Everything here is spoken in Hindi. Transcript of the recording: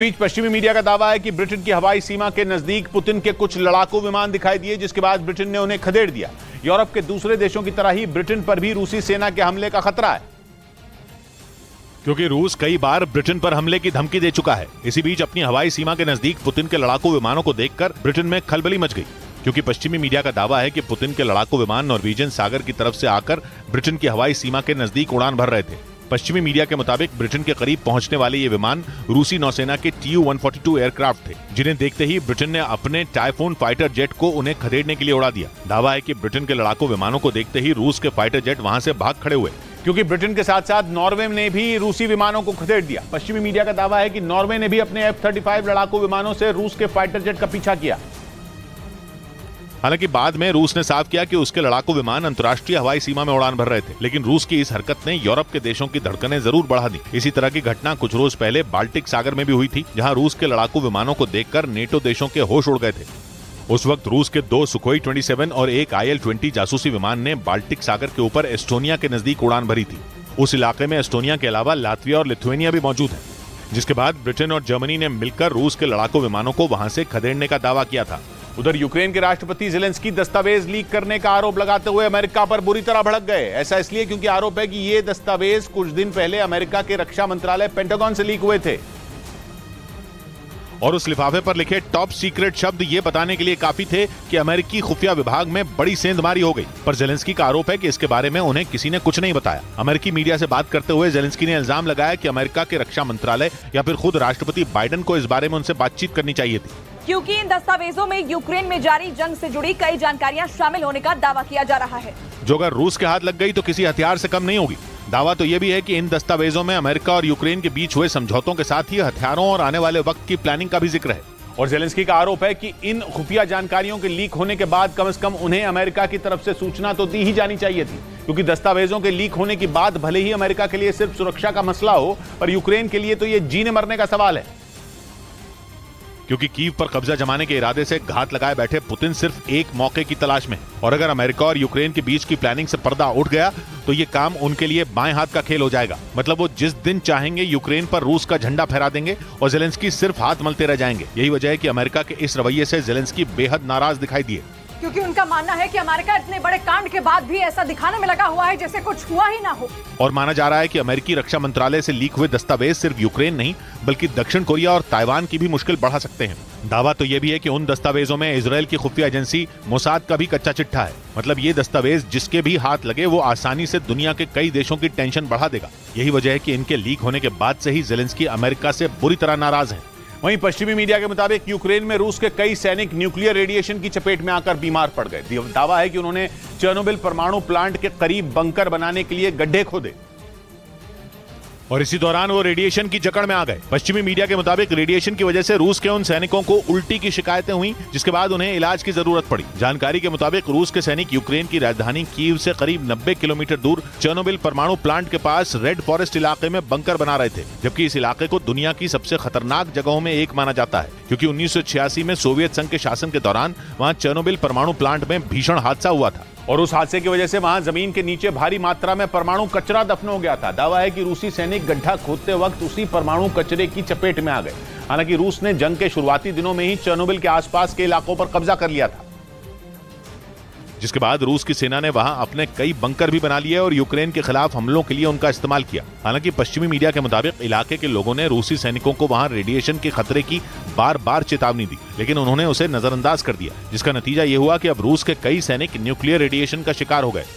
बीच पश्चिमी मीडिया का दावा है कि ब्रिटेन की हवाई सीमा के नजदीक पुतिन के कुछ लड़ाकू विमान दिखाई दिए, जिसके बाद ब्रिटेन ने उन्हें खदेड़ दिया। यूरोप के दूसरे देशों की तरह ही ब्रिटेन पर भी रूसी सेना के हमले का खतरा है, क्योंकि रूस कई बार ब्रिटेन पर हमले की धमकी दे चुका है। इसी बीच अपनी हवाई सीमा के नजदीक पुतिन के लड़ाकू विमानों को देखकर ब्रिटेन में खलबली मच गई, क्योंकि पश्चिमी मीडिया का दावा है कि पुतिन के लड़ाकू विमान नॉर्वेजियन सागर की तरफ से आकर ब्रिटेन की हवाई सीमा के नजदीक उड़ान भर रहे थे। पश्चिमी मीडिया के मुताबिक ब्रिटेन के करीब पहुंचने वाले ये विमान रूसी नौसेना के Tu-142 एयरक्राफ्ट थे, जिन्हें देखते ही ब्रिटेन ने अपने टाइफून फाइटर जेट को उन्हें खदेड़ने के लिए उड़ा दिया। दावा है कि ब्रिटेन के लड़ाकू विमानों को देखते ही रूस के फाइटर जेट वहां से भाग खड़े हुए, क्योंकि ब्रिटेन के साथ साथ नॉर्वे ने भी रूसी विमानों को खदेड़ दिया। पश्चिमी मीडिया का दावा है कि नॉर्वे ने भी अपने F-35 लड़ाकू विमानों से रूस के फाइटर जेट का पीछा किया। हालांकि बाद में रूस ने साफ किया कि उसके लड़ाकू विमान अंतर्राष्ट्रीय हवाई सीमा में उड़ान भर रहे थे, लेकिन रूस की इस हरकत ने यूरोप के देशों की धड़कनें जरूर बढ़ा दी। इसी तरह की घटना कुछ रोज पहले बाल्टिक सागर में भी हुई थी, जहां रूस के लड़ाकू विमानों को देखकर नेटो देशों के होश उड़ गए थे। उस वक्त रूस के 2 सुखोई 27 और एक IL-20 जासूसी विमान ने बाल्टिक सागर के ऊपर एस्टोनिया के नजदीक उड़ान भरी थी। उस इलाके में एस्टोनिया के अलावा लातविया और लिथुआनिया भी मौजूद है, जिसके बाद ब्रिटेन और जर्मनी ने मिलकर रूस के लड़ाकू विमानों को वहां से खदेड़ने का दावा किया था। उधर यूक्रेन के राष्ट्रपति ज़ेलेंस्की दस्तावेज लीक करने का आरोप लगाते हुए अमेरिका पर बुरी तरह भड़क गए। ऐसा इसलिए क्योंकि आरोप है कि ये दस्तावेज कुछ दिन पहले अमेरिका के रक्षा मंत्रालय पेंटागन से लीक हुए थे, और उस लिफाफे पर लिखे टॉप सीक्रेट शब्द ये बताने के लिए काफी थे कि अमेरिकी खुफिया विभाग में बड़ी सेंधमारी हो गई। पर ज़ेलेंस्की का आरोप है कि इसके बारे में उन्हें किसी ने कुछ नहीं बताया। अमेरिकी मीडिया से बात करते हुए ज़ेलेंस्की ने इल्जाम लगाया कि अमेरिका के रक्षा मंत्रालय या फिर खुद राष्ट्रपति बाइडेन को इस बारे में उनसे बातचीत करनी चाहिए थी, क्योंकि इन दस्तावेजों में यूक्रेन में जारी जंग से जुड़ी कई जानकारियां शामिल होने का दावा किया जा रहा है, जो अगर रूस के हाथ लग गई तो किसी हथियार से कम नहीं होगी। दावा तो यह भी है कि इन दस्तावेजों में अमेरिका और यूक्रेन के बीच हुए समझौतों के साथ ही हथियारों और आने वाले वक्त की प्लानिंग का भी जिक्र है। और ज़ेलेंस्की का आरोप है कि इन खुफिया जानकारियों के लीक होने के बाद कम से कम उन्हें अमेरिका की तरफ से सूचना तो दी ही जानी चाहिए थी, क्योंकि दस्तावेजों के लीक होने की बात भले ही अमेरिका के लिए सिर्फ सुरक्षा का मसला हो, पर यूक्रेन के लिए तो यह जीने मरने का सवाल है, क्योंकि कीव पर कब्जा जमाने के इरादे से घात लगाए बैठे पुतिन सिर्फ एक मौके की तलाश में है, और अगर अमेरिका और यूक्रेन के बीच की प्लानिंग से पर्दा उठ गया तो ये काम उनके लिए बाएं हाथ का खेल हो जाएगा। मतलब वो जिस दिन चाहेंगे यूक्रेन पर रूस का झंडा फहरा देंगे और ज़ेलेंस्की सिर्फ हाथ मलते रह जाएंगे। यही वजह है कि अमेरिका के इस रवैये से ज़ेलेंस्की बेहद नाराज दिखाई दिए, क्योंकि उनका मानना है कि अमेरिका इतने बड़े कांड के बाद भी ऐसा दिखाने में लगा हुआ है जैसे कुछ हुआ ही ना हो। और माना जा रहा है कि अमेरिकी रक्षा मंत्रालय से लीक हुए दस्तावेज सिर्फ यूक्रेन नहीं बल्कि दक्षिण कोरिया और ताइवान की भी मुश्किल बढ़ा सकते हैं। दावा तो यह भी है कि उन दस्तावेजों में इजराइल की खुफिया एजेंसी मोसाद का भी कच्चा चिट्ठा है। मतलब ये दस्तावेज जिसके भी हाथ लगे वो आसानी से दुनिया के कई देशों की टेंशन बढ़ा देगा। यही वजह है कि इनके लीक होने के बाद से ही ज़ेलेंस्की अमेरिका से बुरी तरह नाराज है। वहीं पश्चिमी मीडिया के मुताबिक यूक्रेन में रूस के कई सैनिक न्यूक्लियर रेडिएशन की चपेट में आकर बीमार पड़ गए। दावा है कि उन्होंने चेर्नोबिल परमाणु प्लांट के करीब बंकर बनाने के लिए गड्ढे खोदे, और इसी दौरान वो रेडिएशन की जकड़ में आ गए। पश्चिमी मीडिया के मुताबिक रेडिएशन की वजह से रूस के उन सैनिकों को उल्टी की शिकायतें हुई, जिसके बाद उन्हें इलाज की जरूरत पड़ी। जानकारी के मुताबिक रूस के सैनिक यूक्रेन की राजधानी कीव से करीब 90 किलोमीटर दूर चेर्नोबिल परमाणु प्लांट के पास रेड फॉरेस्ट इलाके में बंकर बना रहे थे, जबकि इस इलाके को दुनिया की सबसे खतरनाक जगहों में एक माना जाता है, क्योंकि 1986 में सोवियत संघ के शासन के दौरान वहां चेर्नोबिल परमाणु प्लांट में भीषण हादसा हुआ था, और उस हादसे की वजह से वहां जमीन के नीचे भारी मात्रा में परमाणु कचरा दफन हो गया था। दावा है कि रूसी सैनिक गड्ढा खोदते वक्त उसी परमाणु कचरे की चपेट में आ गए। हालांकि रूस ने जंग के शुरुआती दिनों में ही चेर्नोबिल के आसपास के इलाकों पर कब्जा कर लिया था, जिसके बाद रूस की सेना ने वहां अपने कई बंकर भी बना लिए और यूक्रेन के खिलाफ हमलों के लिए उनका इस्तेमाल किया। हालांकि पश्चिमी मीडिया के मुताबिक इलाके के लोगों ने रूसी सैनिकों को वहां रेडिएशन के खतरे की बार बार चेतावनी दी, लेकिन उन्होंने उसे नजरअंदाज कर दिया, जिसका नतीजा ये हुआ कि अब रूस के कई सैनिक न्यूक्लियर रेडिएशन का शिकार हो गए।